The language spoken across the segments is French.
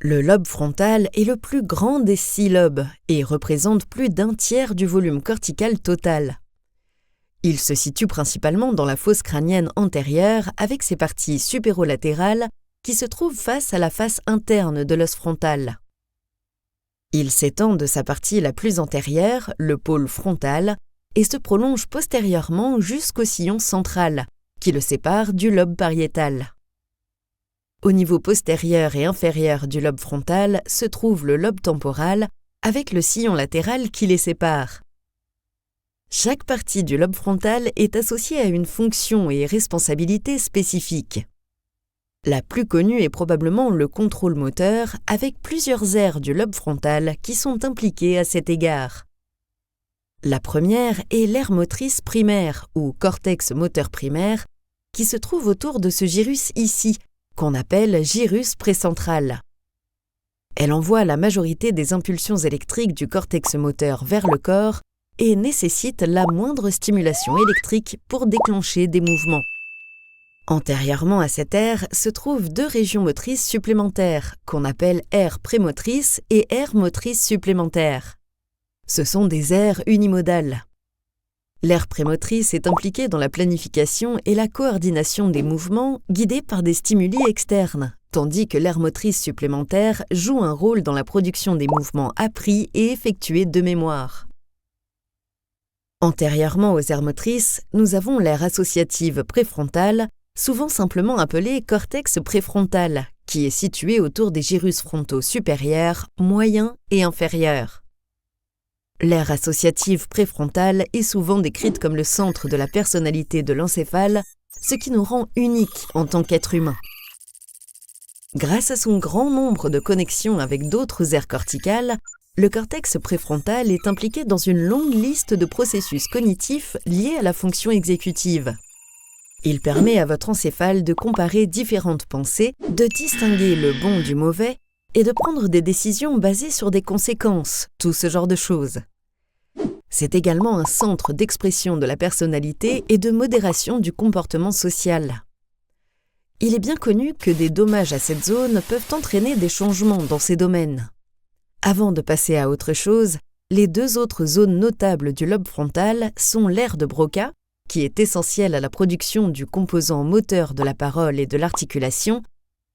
Le lobe frontal est le plus grand des 6 lobes et représente plus d'un tiers du volume cortical total. Il se situe principalement dans la fosse crânienne antérieure avec ses parties supérolatérales qui se trouvent face à la face interne de l'os frontal. Il s'étend de sa partie la plus antérieure, le pôle frontal, et se prolonge postérieurement jusqu'au sillon central, qui le sépare du lobe pariétal. Au niveau postérieur et inférieur du lobe frontal se trouve le lobe temporal avec le sillon latéral qui les sépare. Chaque partie du lobe frontal est associée à une fonction et responsabilité spécifiques. La plus connue est probablement le contrôle moteur avec plusieurs aires du lobe frontal qui sont impliquées à cet égard. La première est l'aire motrice primaire ou cortex moteur primaire qui se trouve autour de ce gyrus ici, qu'on appelle gyrus précentral. Elle envoie la majorité des impulsions électriques du cortex moteur vers le corps et nécessite la moindre stimulation électrique pour déclencher des mouvements. Antérieurement à cette aire se trouvent 2 régions motrices supplémentaires qu'on appelle aires prémotrices et aires motrices supplémentaires. Ce sont des aires unimodales. L'aire prémotrice est impliquée dans la planification et la coordination des mouvements guidés par des stimuli externes, tandis que l'aire motrice supplémentaire joue un rôle dans la production des mouvements appris et effectués de mémoire. Antérieurement aux aires motrices, nous avons l'aire associative préfrontale, souvent simplement appelée cortex préfrontal, qui est située autour des gyrus frontaux supérieurs, moyens et inférieurs. L'aire associative préfrontale est souvent décrite comme le centre de la personnalité de l'encéphale, ce qui nous rend uniques en tant qu'être humain. Grâce à son grand nombre de connexions avec d'autres aires corticales, le cortex préfrontal est impliqué dans une longue liste de processus cognitifs liés à la fonction exécutive. Il permet à votre encéphale de comparer différentes pensées, de distinguer le bon du mauvais et de prendre des décisions basées sur des conséquences, tout ce genre de choses. C'est également un centre d'expression de la personnalité et de modération du comportement social. Il est bien connu que des dommages à cette zone peuvent entraîner des changements dans ces domaines. Avant de passer à autre chose, les 2 autres zones notables du lobe frontal sont l'aire de Broca, qui est essentielle à la production du composant moteur de la parole et de l'articulation,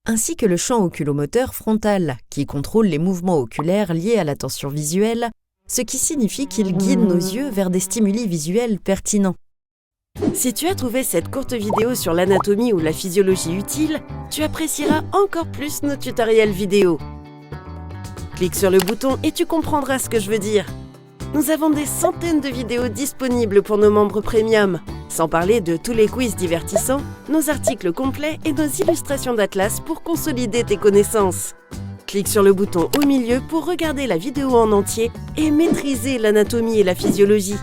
ainsi que le champ oculomoteur frontal, qui contrôle les mouvements oculaires liés à l'attention visuelle, ce qui signifie qu'il guide nos yeux vers des stimuli visuels pertinents. Si tu as trouvé cette courte vidéo sur l'anatomie ou la physiologie utile, tu apprécieras encore plus nos tutoriels vidéo. Clique sur le bouton et tu comprendras ce que je veux dire. Nous avons des centaines de vidéos disponibles pour nos membres premium, sans parler de tous les quiz divertissants, nos articles complets et nos illustrations d'atlas pour consolider tes connaissances. Clique sur le bouton au milieu pour regarder la vidéo en entier et maîtriser l'anatomie et la physiologie.